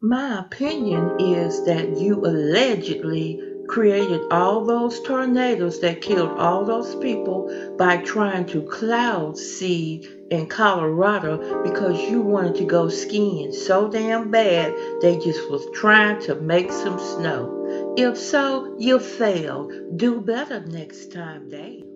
My opinion is that you allegedly created all those tornadoes that killed all those people by trying to cloud seed in Colorado because you wanted to go skiing so damn bad they just was trying to make some snow. If so, you failed. Do better next time, Dave.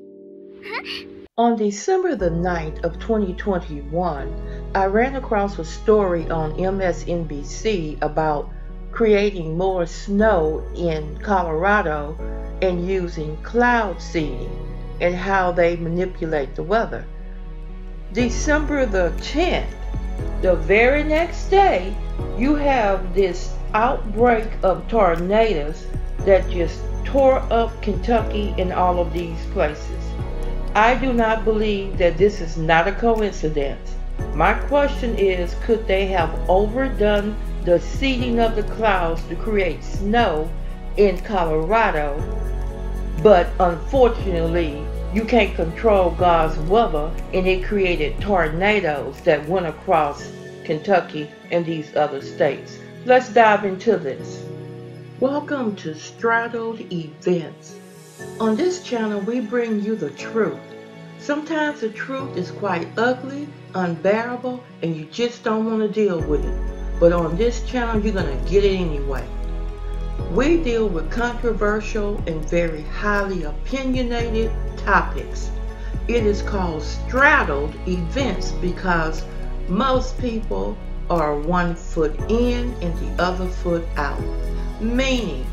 On December the 9th of 2021, I ran across a story on MSNBC about creating more snow in Colorado and using cloud seeding and how they manipulate the weather. December the 10th, the very next day, you have this outbreak of tornadoes that just tore up Kentucky and all of these places. I do not believe that this is not a coincidence. My question is, could they have overdone the seeding of the clouds to create snow in Colorado? But unfortunately, you can't control God's weather, and it created tornadoes that went across Kentucky and these other states. Let's dive into this. Welcome to Straddled Events. On this channel, we bring you the truth. Sometimes the truth is quite ugly, unbearable, and you just don't want to deal with it. But on this channel, you're going to get it anyway. We deal with controversial and very highly opinionated topics. It is called Straddled Events because most people are one foot in and the other foot out. Meaning,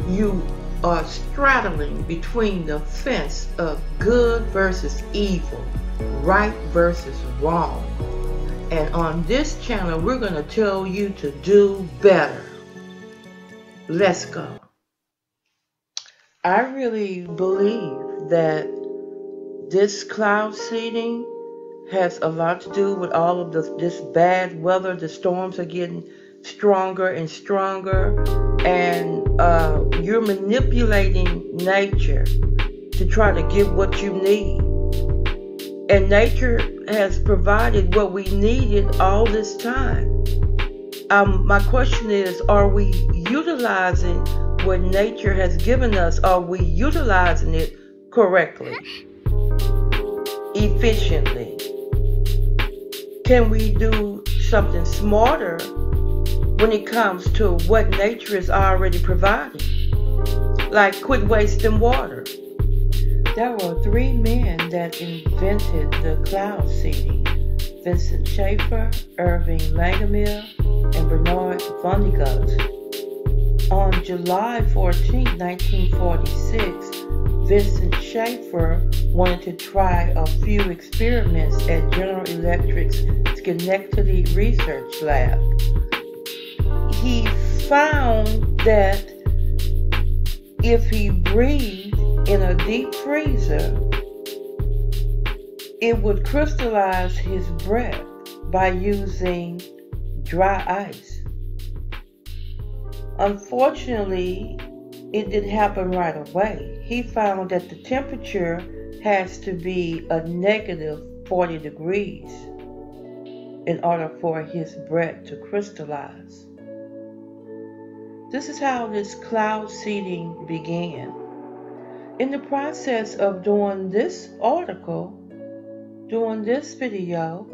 you are straddling between the fence of good versus evil, right versus wrong. And on this channel, we're going to tell you to do better. Let's go. I really believe that this cloud seeding has a lot to do with all of this bad weather. The storms are getting stronger and stronger, and you're manipulating nature to try to get what you need. And nature has provided what we needed all this time. My question is, are we utilizing what nature has given us? Are we utilizing it correctly, efficiently? Can we do something smarter when it comes to what nature is already providing? Like quit wasting water. There were three men that invented the cloud seeding: Vincent Schaefer, Irving Langmuir, and Bernard Vonnegut. On July 14, 1946, Vincent Schaefer wanted to try a few experiments at General Electric's Schenectady Research Lab. He found that if he breathed in a deep freezer, it would crystallize his breath by using dry ice. Unfortunately, it didn't happen right away. He found that the temperature has to be a negative 40 degrees in order for his breath to crystallize. This is how this cloud seeding began. In the process of doing this article, doing this video,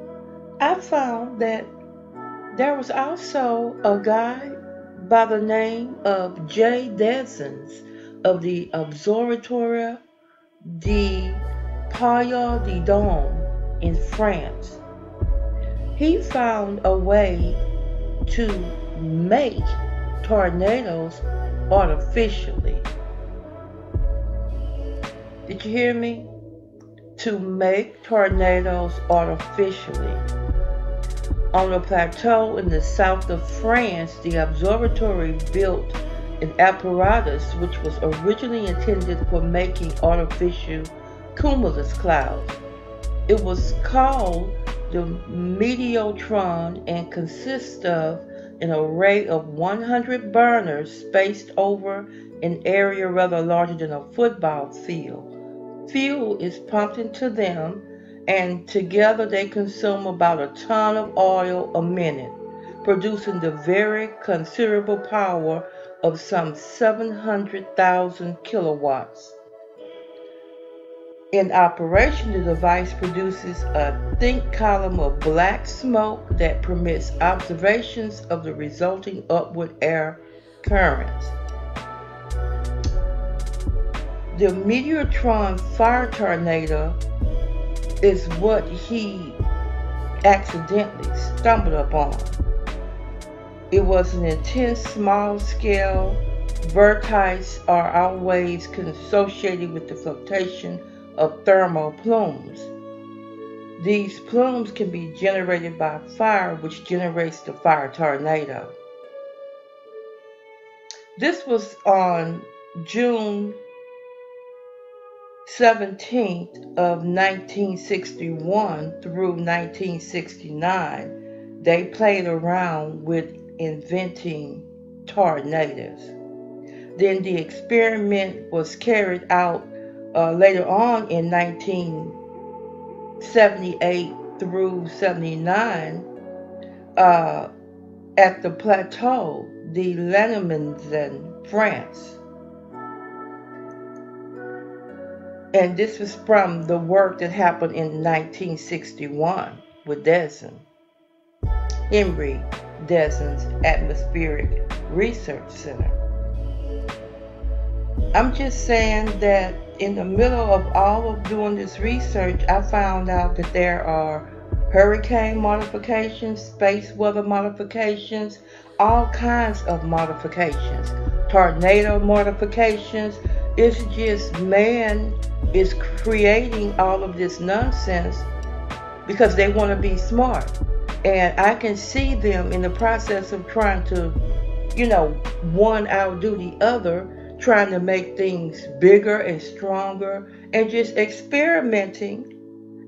I found that there was also a guy by the name of J. Dessens of the Observatoire de Paille de Dôme in France. He found a way to make tornadoes artificially. Did you hear me? To make tornadoes artificially. On a plateau in the south of France, the observatory built an apparatus which was originally intended for making artificial cumulus clouds. It was called the Meteotron and consists of an array of 100 burners spaced over an area rather larger than a football field. Fuel is pumped into them, and together they consume about a ton of oil a minute, producing the very considerable power of some 700,000 kilowatts. In operation, the device produces a thick column of black smoke that permits observations of the resulting upward air currents. The Meteorotron fire tornado is what he accidentally stumbled upon. It was an intense small-scale vortice or out waves associated with the flotation of thermal plumes. These plumes can be generated by fire, which generates the fire tornado. This was on June 17th of 1961 through 1969. They played around with inventing tornadoes. Then the experiment was carried out later on in 1978 through 79 at the Plateau de Lannemezan, France. And this was from the work that happened in 1961 with Henry Deson's Atmospheric Research Center. I'm just saying that in the middle of all of doing this research, I found out that there are hurricane modifications, space weather modifications, all kinds of modifications, tornado modifications. It's just man is creating all of this nonsense because they want to be smart. And I can see them in the process of trying to, one outdo the other, trying to make things bigger and stronger and just experimenting.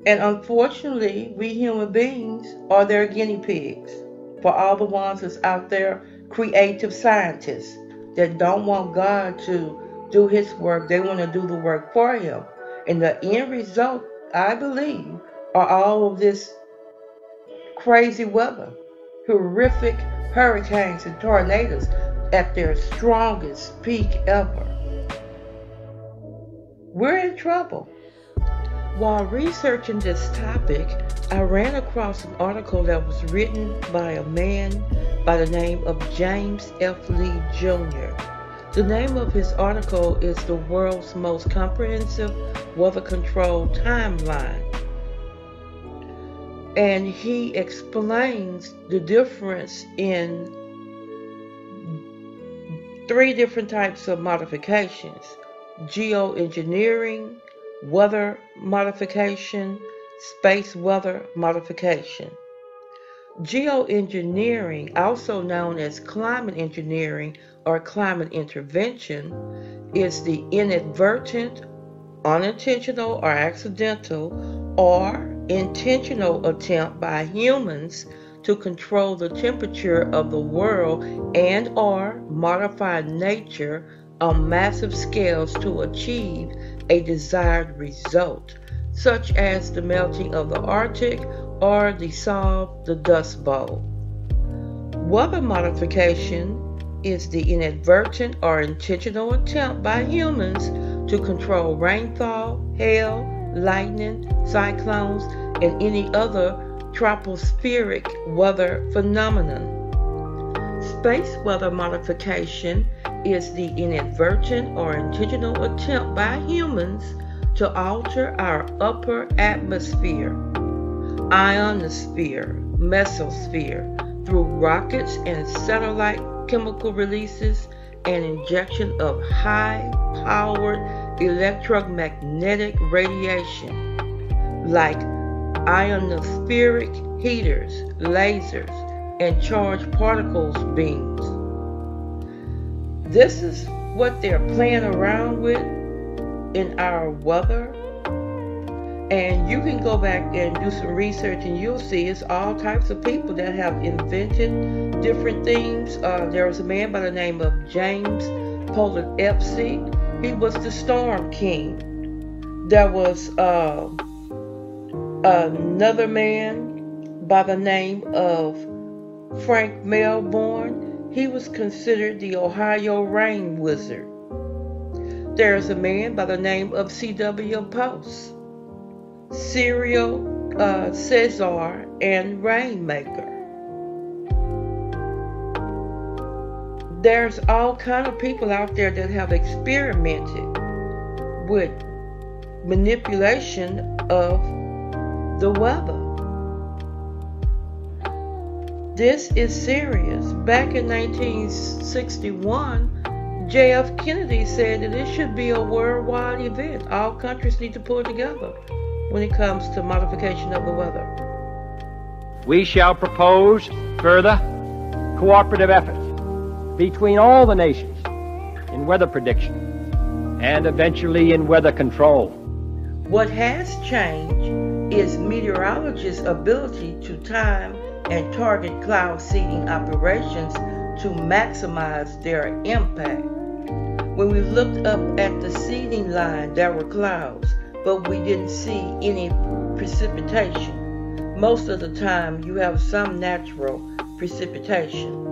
And unfortunately, we human beings are their guinea pigs for all the ones that's out there, creative scientists that don't want God to do his work. They want to do the work for him. And the end result, I believe, are all of this crazy weather, horrific hurricanes and tornadoes at their strongest peak ever. We're in trouble. While researching this topic, I ran across an article that was written by a man by the name of James F. Lee Jr. The name of his article is The World's Most Comprehensive Weather Control Timeline. And he explains the difference in 3 different types of modifications: geoengineering, weather modification, space weather modification. Geoengineering, also known as climate engineering or climate intervention, is the inadvertent, unintentional or accidental, or intentional attempt by humans to control the temperature of the world and or modify nature on massive scales to achieve a desired result, such as the melting of the Arctic or dissolve the Dust Bowl. Weather modification is the inadvertent or intentional attempt by humans to control rainfall, hail, lightning, cyclones, and any other tropospheric weather phenomenon. Space weather miotification is the inadvertent or intentional attempt by humans to alter our upper atmosphere, ionosphere, mesosphere, through rockets and satellite chemical releases and injection of high-powered electromagnetic radiation, like ionospheric heaters, lasers, and charged particles beams. This is what they're playing around with in our weather. And you can go back and do some research and you'll see it's all types of people that have invented different things. There was a man by the name of James Polidepsi. He was the Storm King. There was another man by the name of Frank Melbourne, he was considered the Ohio rain wizard. There's a man by the name of C.W. Post, serial Caesar and Rainmaker. There's all kind of people out there that have experimented with manipulation of the weather. This is serious. Back in 1961, J.F. Kennedy said that it should be a worldwide event. All countries need to pull together when it comes to modification of the weather. We shall propose further cooperative efforts between all the nations in weather prediction and eventually in weather control. What has changed is meteorologists' ability to time and target cloud seeding operations to maximize their impact. When we looked up at the seeding line, there were clouds, but we didn't see any precipitation. Most of the time, you have some natural precipitation.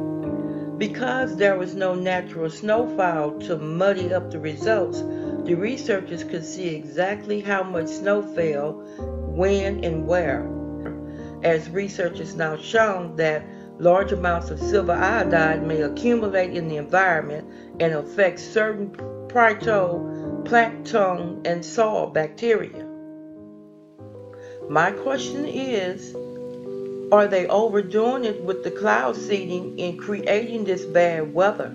Because there was no natural snowfall to muddy up the results, the researchers could see exactly how much snow fell, when, and where. As research has now shown that large amounts of silver iodide may accumulate in the environment and affect certain phytoplankton and soil bacteria. My question is, are they overdoing it with the cloud seeding in creating this bad weather?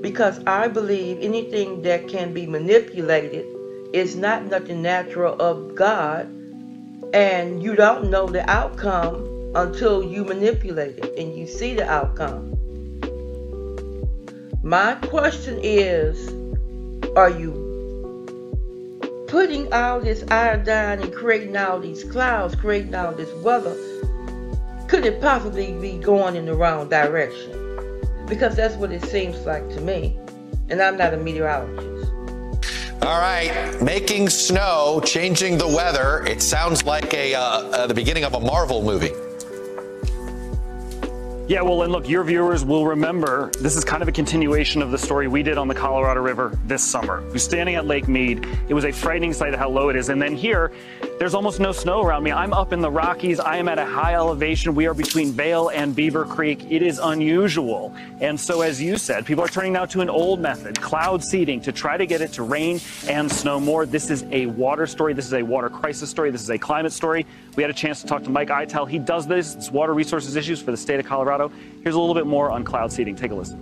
Because I believe anything that can be manipulated is not nothing natural of God, and you don't know the outcome until you manipulate it and you see the outcome. My question is, are you putting all this iodine and creating all these clouds, creating all this weather? Could it possibly be going in the wrong direction? Because that's what it seems like to me, and I'm not a meteorologist. All right, making snow, changing the weather. It sounds like the beginning of a Marvel movie. Yeah, well, and look, your viewers will remember this is kind of a continuation of the story we did on the Colorado River this summer. We're standing at Lake Mead. It was a frightening sight of how low it is. And then here, there's almost no snow around me. I'm up in the Rockies. I am at a high elevation. We are between Vail and Beaver Creek. It is unusual. And so, as you said, people are turning now to an old method, cloud seeding, to try to get it to rain and snow more. This is a water story. This is a water crisis story. This is a climate story. We had a chance to talk to Mike Eitel. He does this. It's water resources issues for the state of Colorado. Here's a little bit more on cloud seeding. Take a listen.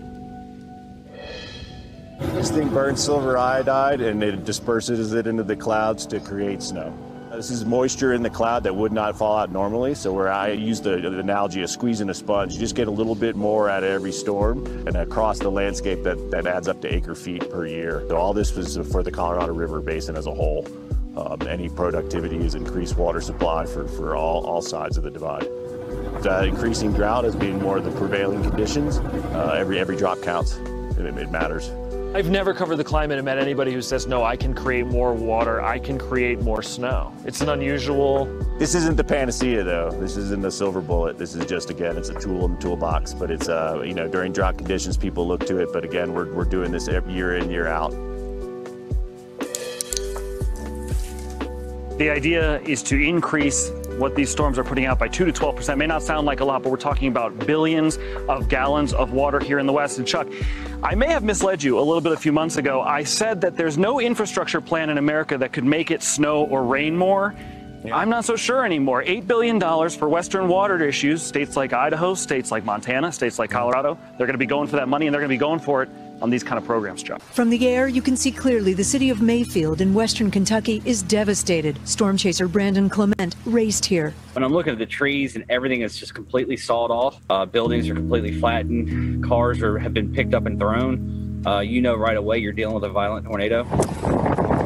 This thing burns silver iodide and it disperses it into the clouds to create snow. This is moisture in the cloud that would not fall out normally. So where I use the analogy of squeezing a sponge, you just get a little bit more out of every storm, and across the landscape that adds up to acre feet per year. So all this was for the Colorado River Basin as a whole. Any productivity is increased water supply for all sides of the divide. Increasing drought has been more of the prevailing conditions. Every drop counts. It matters. I've never covered the climate and met anybody who says, no, I can create more water, I can create more snow. It's an unusual... This isn't the panacea, though. This isn't the silver bullet. This is just, again, it's a tool in the toolbox. But it's, during drought conditions, people look to it. But again, we're doing this year in, year out. The idea is to increase what these storms are putting out by 2 to 12%. May not sound like a lot, but we're talking about billions of gallons of water here in the West. And Chuck, I may have misled you a little bit a few months ago. I said that there's no infrastructure plan in America that could make it snow or rain more. Yeah. I'm not so sure anymore. $8 billion for Western water issues. States like Idaho, states like Montana, states like Colorado, they're going to be going for that money, and they're going to be going for it on these kind of programs, Chuck. From the air, you can see clearly the city of Mayfield in western Kentucky is devastated. Storm chaser Brandon Clement raced here. When I'm looking at the trees and everything is just completely sawed off, buildings are completely flattened, cars have been picked up and thrown, you know right away you're dealing with a violent tornado.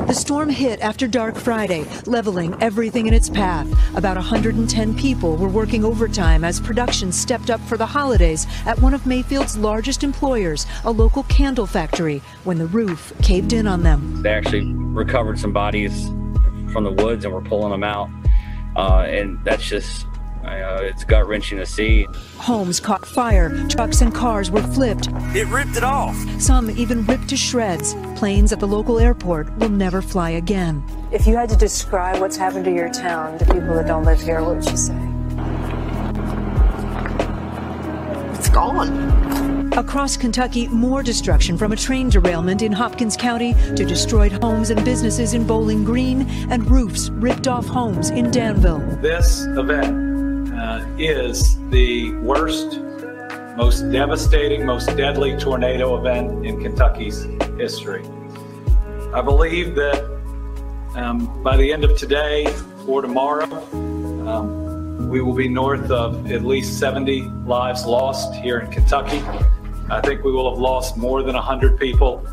The storm hit after dark Friday, leveling everything in its path. About 110 people were working overtime as production stepped up for the holidays at one of Mayfield's largest employers, a local candle factory, when the roof caved in on them. They actually recovered some bodies from the woods and were pulling them out. And that's just It's gut-wrenching to see. Homes caught fire, trucks and cars were flipped. It ripped it off. Some even ripped to shreds. Planes at the local airport will never fly again. If you had to describe what's happened to your town to people that don't live here, what would you say? It's gone. Across Kentucky, more destruction from a train derailment in Hopkins County to destroyed homes and businesses in Bowling Green and roofs ripped off homes in Danville. This event is the worst, most devastating, most deadly tornado event in Kentucky's history. I believe that by the end of today or tomorrow, we will be north of at least 70 lives lost here in Kentucky. I think we will have lost more than 100 people,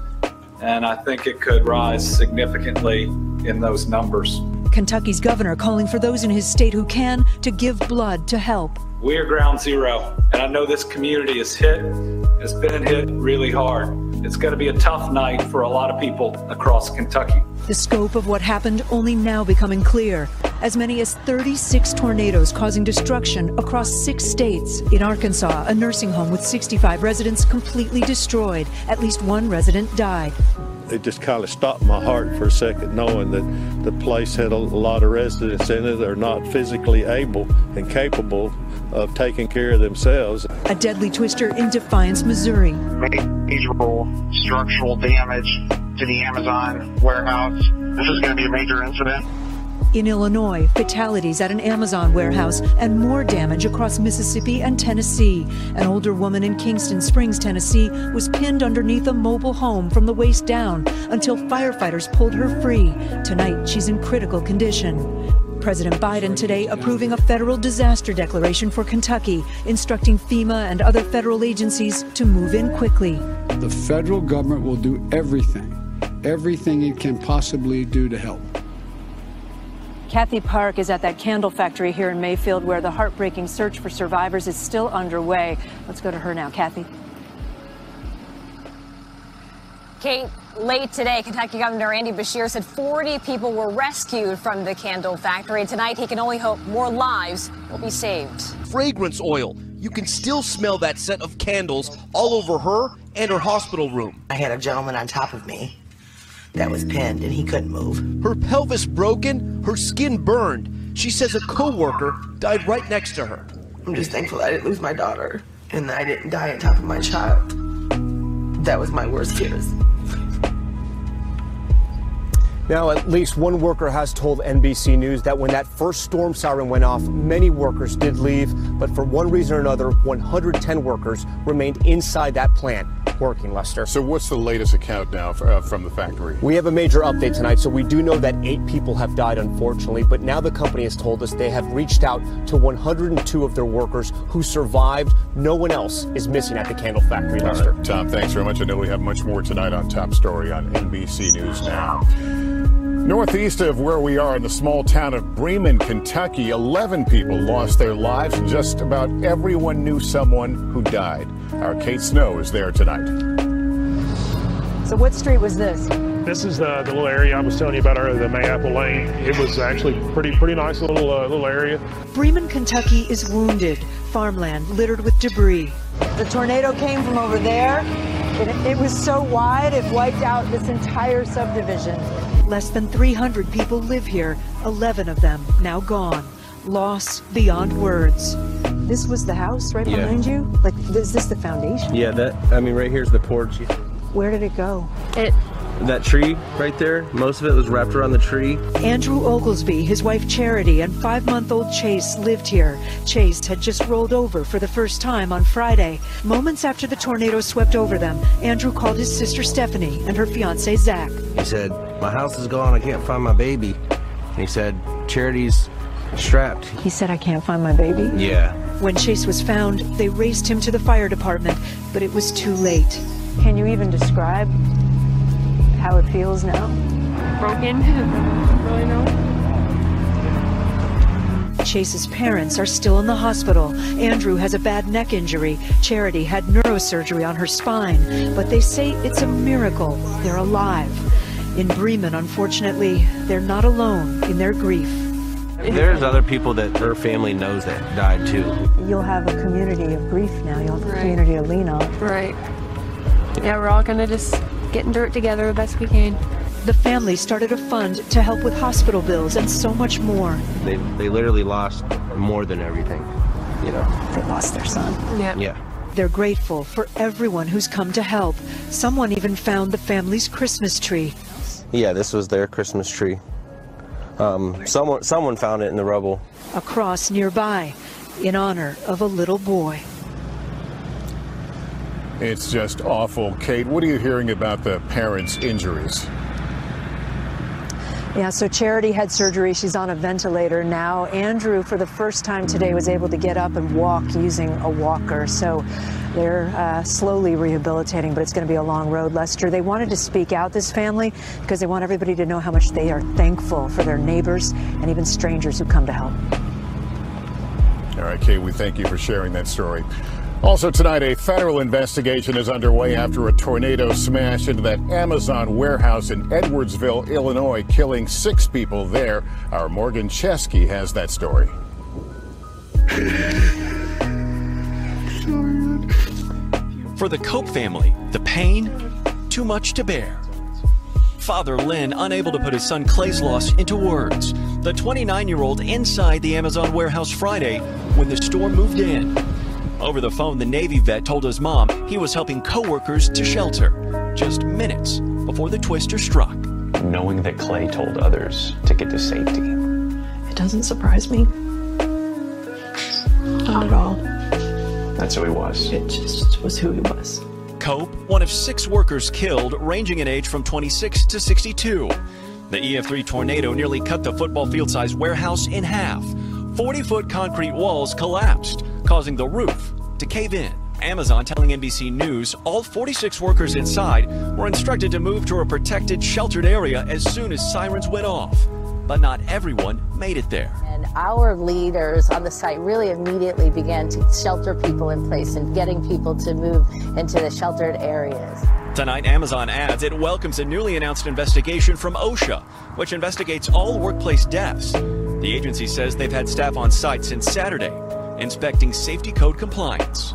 and I think it could rise significantly in those numbers. Kentucky's governor calling for those in his state who can to give blood to help. We are ground zero, and I know this community is hit. It's been hit really hard. It's going to be a tough night for a lot of people across Kentucky. The scope of what happened only now becoming clear. As many as 36 tornadoes causing destruction across 6 states. In Arkansas, a nursing home with 65 residents completely destroyed. At least one resident died. It just kind of stopped my heart for a second, knowing that the place had a lot of residents in it that are not physically able and capable of taking care of themselves. A deadly twister in Defiance, Missouri. Major structural damage to the Amazon warehouse. This is going to be a major incident. In Illinois, fatalities at an Amazon warehouse and more damage across Mississippi and Tennessee. An older woman in Kingston Springs, Tennessee, was pinned underneath a mobile home from the waist down until firefighters pulled her free. Tonight, she's in critical condition. President Biden today approving a federal disaster declaration for Kentucky, instructing FEMA and other federal agencies to move in quickly. The federal government will do everything it can possibly do to help. Kathy Park is at that candle factory here in Mayfield where the heartbreaking search for survivors is still underway. Let's go to her now. Kathy. Kate, late today, Kentucky Governor Andy Beshear said 40 people were rescued from the candle factory. Tonight, he can only hope more lives will be saved. Fragrance oil. You can still smell that scent of candles all over her and her hospital room. I had a gentleman on top of me that was pinned and he couldn't move. Her pelvis broken, her skin burned. She says a co-worker died right next to her. I'm just thankful I didn't lose my daughter and that I didn't die on top of my child. That was my worst fears. Now, at least one worker has told NBC News that when that first storm siren went off, many workers did leave, but for one reason or another, 110 workers remained inside that plant working, Lester. So what's the latest account now from the factory? We have a major update tonight, so we do know that 8 people have died, unfortunately, but now the company has told us they have reached out to 102 of their workers who survived. No one else is missing at the candle factory, Lester. Right, Tom, thanks very much. I know we have much more tonight on Top Story on NBC News Now. Northeast of where we are in the small town of Bremen, Kentucky, 11 people lost their lives and just about everyone knew someone who died. Our Kate Snow is there tonight. So what street was this? This is the little area I was telling you about earlier, the Mayapple Lane. It was actually pretty nice little area. Bremen, Kentucky is wounded. Farmland littered with debris. The tornado came from over there. It was so wide, it wiped out this entire subdivision. Less than 300 people live here, 11 of them now gone. Loss beyond words. This was the house right behind you? Like, is this the foundation? Yeah, right here's the porch. Where did it go? That tree right there, most of it was wrapped around the tree. Andrew Oglesby, his wife Charity, and 5-month-old Chase lived here. Chase had just rolled over for the first time on Friday. Moments after the tornado swept over them, Andrew called his sister Stephanie and her fiance Zach. He said, "My house is gone, I can't find my baby." And he said, "Charity's strapped." He said, "I can't find my baby?" Yeah. When Chase was found, they raced him to the fire department, but it was too late. Can you even describe how it feels now? Broken. Really know. Chase's parents are still in the hospital. Andrew has a bad neck injury. Charity had neurosurgery on her spine, but they say it's a miracle they're alive. In Bremen, unfortunately, they're not alone in their grief. There's other people that her family knows that died too. You'll have a community of grief now. You'll have a community to lean on. Right. Yeah, we're all gonna just get into it together the best we can. The family started a fund to help with hospital bills and so much more. They literally lost more than everything, you know. They lost their son. Yeah. They're grateful for everyone who's come to help. Someone even found the family's Christmas tree. Yeah, this was their Christmas tree. Someone found it in the rubble. A cross nearby in honor of a little boy. It's just awful. Kate, what are you hearing about the parents' injuries? Yeah, so Charity had surgery. She's on a ventilator now. Andrew, for the first time today, was able to get up and walk using a walker. So they're slowly rehabilitating, but it's going to be a long road, Lester. They wanted to speak out, this family, because they want everybody to know how much they are thankful for their neighbors and even strangers who come to help. All right, Kate, we thank you for sharing that story. Also tonight, a federal investigation is underway after a tornado smashed into that Amazon warehouse in Edwardsville, Illinois, killing 6 people there. Our Morgan Chesky has that story. For the Cope family, the pain, too much to bear. Father Lynn unable to put his son Clay's loss into words. The 29-year-old inside the Amazon warehouse Friday when the storm moved in. Over the phone, the Navy vet told his mom he was helping co-workers to shelter just minutes before the twister struck. Knowing that Clay told others to get to safety. It doesn't surprise me. Not at all. That's who he was. It just was who he was. Cope, one of 6 workers killed, ranging in age from 26 to 62. The EF3 tornado nearly cut the football field-sized warehouse in half. 40-foot concrete walls collapsed, causing the roof to cave in. Amazon telling NBC News all 46 workers inside were instructed to move to a protected, sheltered area as soon as sirens went off. But not everyone made it there. And our leaders on the site really immediately began to shelter people in place and getting people to move into the sheltered areas. Tonight, Amazon adds it welcomes a newly announced investigation from OSHA, which investigates all workplace deaths. The agency says they've had staff on site since Saturday, inspecting safety code compliance.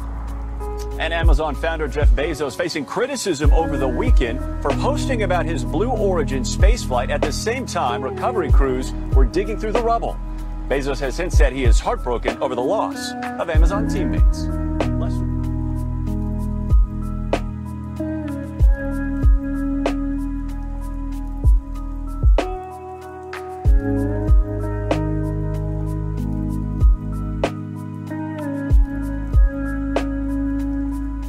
And Amazon founder Jeff Bezos facing criticism over the weekend for posting about his Blue Origin spaceflight at the same time recovery crews were digging through the rubble. Bezos has since said he is heartbroken over the loss of Amazon teammates.